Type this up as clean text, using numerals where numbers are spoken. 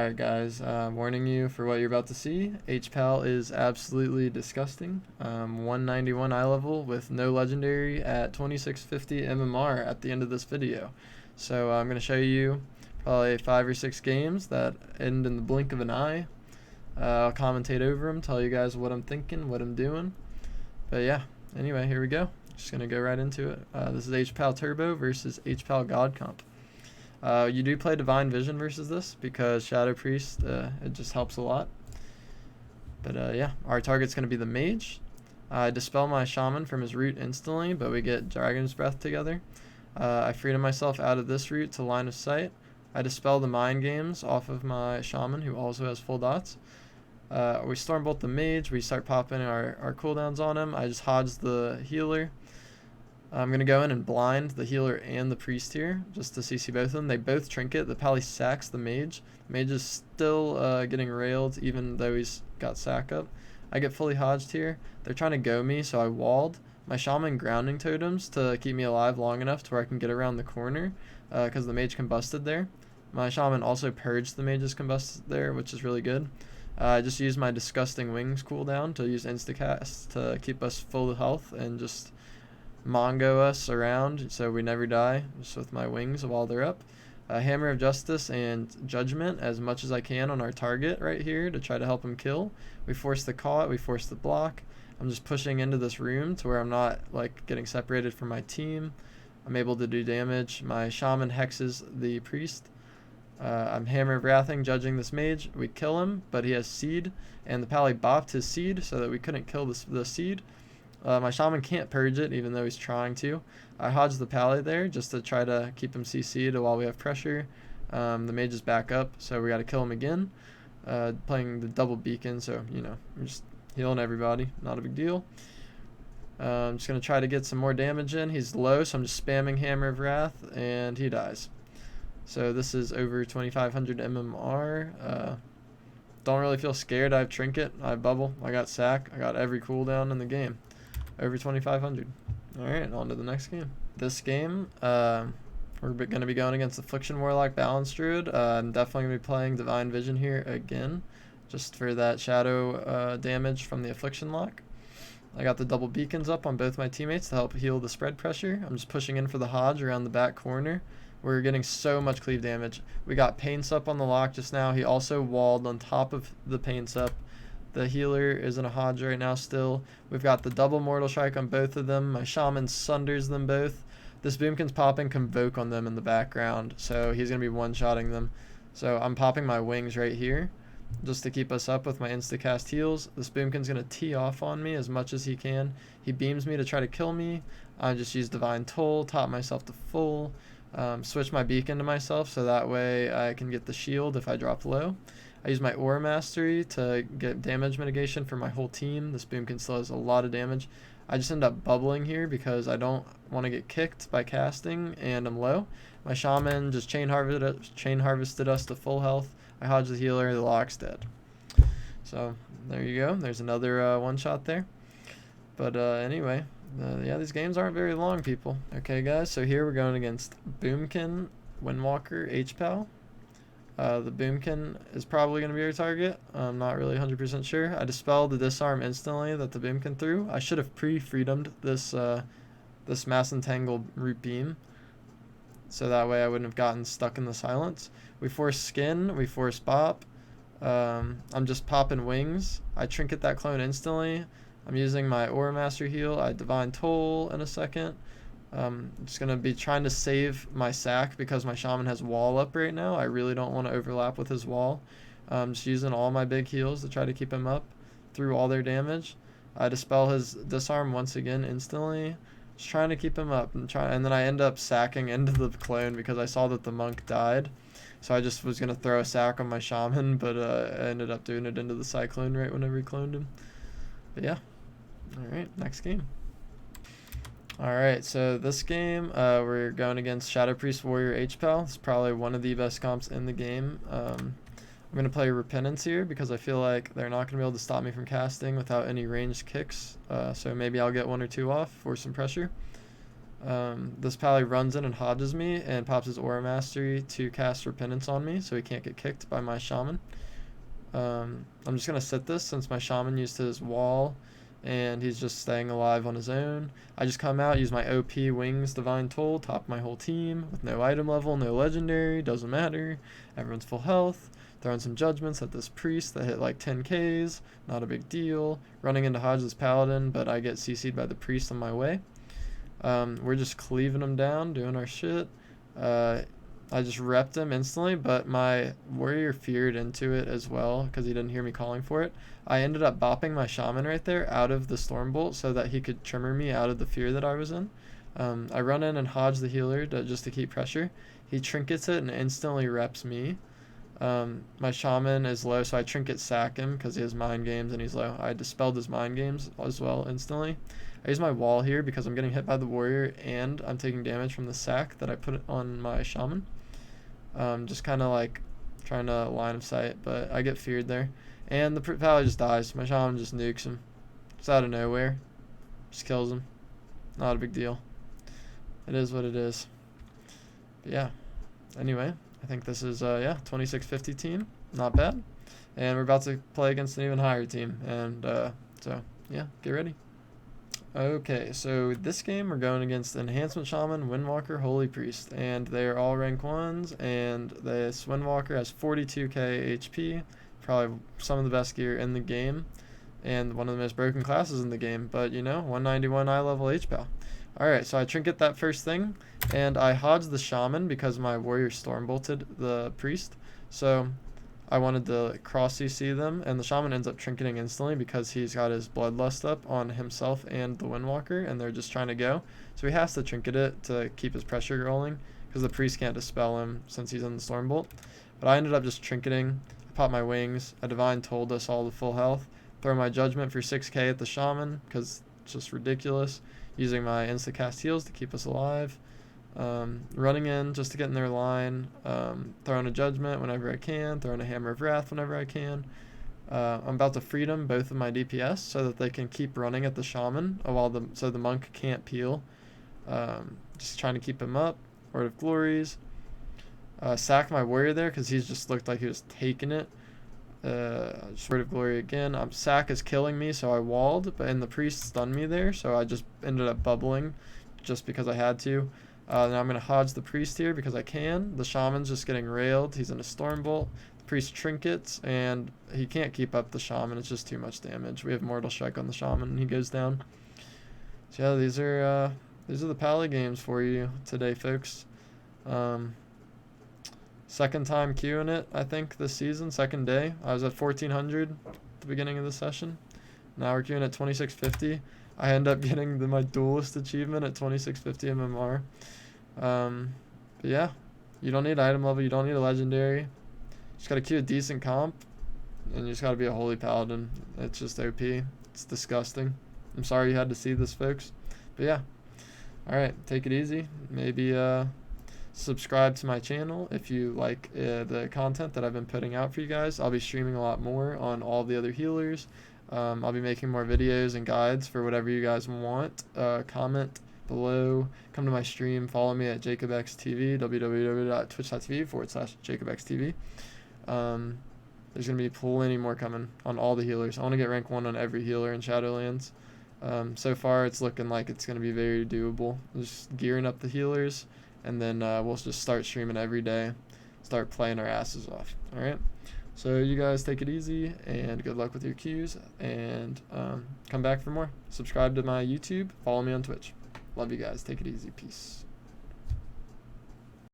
Alright guys, warning you for what you're about to see. Hpal is absolutely disgusting. 191 eye level with no legendary at 2650 MMR at the end of this video. So I'm going to show you probably 5 or 6 games that end in the blink of an eye. I'll commentate over them, tell you guys what I'm thinking, what I'm doing. But yeah, anyway, here we go. Just going to go right into it. This is Hpal Turbo versus Hpal Godcomp. You do play Divine Vision versus this because Shadow Priest, it just helps a lot. But yeah, our target's going to be the Mage. I dispel my Shaman from his root instantly, but we get Dragon's Breath together. I freedom myself out of this root to line of sight. I dispel the Mind Games off of my Shaman, who also has full dots. We Stormbolt the Mage. We start popping our cooldowns on him. I just hodge the healer. I'm going to go in and blind the healer and the priest here, just to CC both of them. They both trinket. The pally sacks the mage. The mage is still getting railed, even though he's got sack up. I get fully hodged here. They're trying to go me, so I walled. My shaman grounding totems to keep me alive long enough to where I can get around the corner, because the mage combusted there. My shaman also purged the mage's combusted there, which is really good. I just used my Disgusting Wings cooldown to use instacast to keep us full health and just Mongo us around so we never die, just with my wings while they're up. Hammer of Justice and Judgment as much as I can on our target right here to try to help him kill. We force the caught, we force the block. I'm just pushing into this room to where I'm not like getting separated from my team. I'm able to do damage. My shaman hexes the priest. I'm Hammer of Wrathing, judging this mage. We kill him, but he has seed, and the pally bopped his seed so that we couldn't kill the seed. My shaman can't purge it, even though he's trying to. I hodge the pally there just to try to keep him CC'd while we have pressure. The mage is back up, so we got to kill him again. Playing the double beacon, so you know, I'm just healing everybody, not a big deal. I'm just gonna try to get some more damage in. He's low, so I'm just spamming Hammer of Wrath, and he dies. So this is over 2500 MMR. Don't really feel scared. I have Trinket, I have Bubble, I got Sack, I got every cooldown in the game. Over 2500. Alright, on to the next game. This game, we're going to be going against Affliction Warlock Balance Druid. I'm definitely going to be playing Divine Vision here again, just for that shadow damage from the Affliction lock. I got the double beacons up on both my teammates to help heal the spread pressure. I'm just pushing in for the Hodge around the back corner. We're getting so much cleave damage. We got Pain Sup on the lock just now. He also walled on top of the Pain Sup. The healer is in a Hodge right now still. We've got the double Mortal Strike on both of them. My shaman sunders them both. This Boomkin's popping Convoke on them in the background, so he's going to be one-shotting them. So I'm popping my wings right here just to keep us up with my instacast heals. This Boomkin's going to tee off on me as much as he can. He beams me to try to kill me. I just use Divine Toll, top myself to full, switch my beacon to myself so that way I can get the shield if I drop low. I use my Aura Mastery to get damage mitigation for my whole team. This Boomkin still has a lot of damage. I just end up bubbling here because I don't want to get kicked by casting and I'm low. My Shaman just chain harvested us to full health. I hodge the healer, the lock's dead. So there you go. There's another one shot there. But anyway, yeah, these games aren't very long, people. Okay, guys, so here we're going against Boomkin, Windwalker, Hpal. The Boomkin is probably going to be our target. I'm not really 100% sure. I dispelled the disarm instantly that the Boomkin threw. I should have pre-freedomed this this Mass Entangle Root Beam, so that way I wouldn't have gotten stuck in the silence. We force Skin, we force Bop. I'm just popping wings. I trinket that clone instantly. I'm using my Aura Master heal. I Divine Toll in a second. I'm just going to be trying to save my sack because my shaman has wall up right now. I really don't want to overlap with his wall. I'm just using all my big heals to try to keep him up through all their damage. I dispel his disarm once again instantly. Just trying to keep him up. And then I end up sacking into the clone because I saw that the monk died. So I just was going to throw a sack on my shaman, but I ended up doing it into the cyclone right whenever he cloned him. But yeah. Alright, next game. Alright, so this game, we're going against Shadow Priest Warrior Hpal. It's probably one of the best comps in the game. I'm going to play Repentance here because I feel like they're not going to be able to stop me from casting without any ranged kicks. So maybe I'll get 1 or 2 off for some pressure. This pally runs in and hodges me and pops his Aura Mastery to cast Repentance on me so he can't get kicked by my Shaman. I'm just going to sit this since my Shaman used his wall and he's just staying alive on his own. I just come out, use my OP Wings Divine Toll, top my whole team with no item level, no legendary, doesn't matter. Everyone's full health. Throwing some judgments at this priest that hit like 10Ks, not a big deal. Running into Hodge this paladin, but I get CC'd by the priest on my way. We're just cleaving him down, doing our shit. I just repped him instantly, but my warrior feared into it as well because he didn't hear me calling for it. I ended up bopping my shaman right there out of the Stormbolt so that he could trimmer me out of the fear that I was in. I run in and Hodge the healer just to keep pressure. He trinkets it and instantly reps me. My shaman is low, so I trinket sack him because he has mind games and he's low. I dispelled his mind games as well instantly. I use my wall here because I'm getting hit by the warrior and I'm taking damage from the sack that I put on my shaman. Just kind of like trying to line of sight, but I get feared there. And the pally just dies. My shaman just nukes him. It's out of nowhere. Just kills him. Not a big deal. It is what it is. But yeah. Anyway, I think this is, 2650 team. Not bad. And we're about to play against an even higher team. And, so, yeah, get ready. Okay, so this game we're going against Enhancement Shaman, Windwalker, Holy Priest, and they're all rank 1s, and this Windwalker has 42k HP, probably some of the best gear in the game, and one of the most broken classes in the game, but you know, 191 eye level Hpal. Alright, so I trinket that first thing, and I hodge the Shaman because my warrior Stormbolted the Priest, so I wanted to cross CC them, and the Shaman ends up trinketing instantly because he's got his Bloodlust up on himself and the Windwalker, and they're just trying to go. So he has to trinket it to keep his pressure rolling because the Priest can't dispel him since he's in the Stormbolt. But I ended up just trinketing. I popped my wings. A Divine told us all the full health. Throw my Judgment for 6k at the Shaman because it's just ridiculous. Using my insta-cast heals to keep us alive. Running in just to get in their line, throwing a Judgment whenever I can, throwing a Hammer of Wrath whenever I can. I'm about to freedom both of my DPS so that they can keep running at the Shaman so the monk can't peel. Just trying to keep him up. Word of Glories. Sack my warrior there because he's just looked like he was taking it. Just Word of Glory again. Sack is killing me, so I walled, and the priest stunned me there, so I just ended up bubbling just because I had to. Now I'm going to hodge the priest here because I can. The shaman's just getting railed. He's in a Stormbolt. The priest trinkets, and he can't keep up the shaman. It's just too much damage. We have Mortal Strike on the shaman, and he goes down. So yeah, these are the Pally games for you today, folks. Second time queuing it, I think, this season. Second day. I was at 1400 at the beginning of the session. Now we're queuing at 2650. I end up getting my duelist achievement at 2650 MMR. But yeah, you don't need item level, you don't need a legendary. Just gotta queue a decent comp, and you just gotta be a Holy Paladin. It's just OP. It's disgusting. I'm sorry you had to see this, folks. But yeah. Alright, take it easy. Maybe subscribe to my channel if you like the content that I've been putting out for you guys. I'll be streaming a lot more on all the other healers. I'll be making more videos and guides for whatever you guys want. Comment below, come to my stream, follow me at JacobXTV, www.twitch.tv/JacobXTV. There's going to be plenty more coming on all the healers. I want to get rank 1 on every healer in Shadowlands. So far it's looking like it's going to be very doable. Just gearing up the healers, and then we'll just start streaming every day, start playing our asses off. Alright? So you guys take it easy, and good luck with your queues, and come back for more. Subscribe to my YouTube, follow me on Twitch. Love you guys. Take it easy. Peace.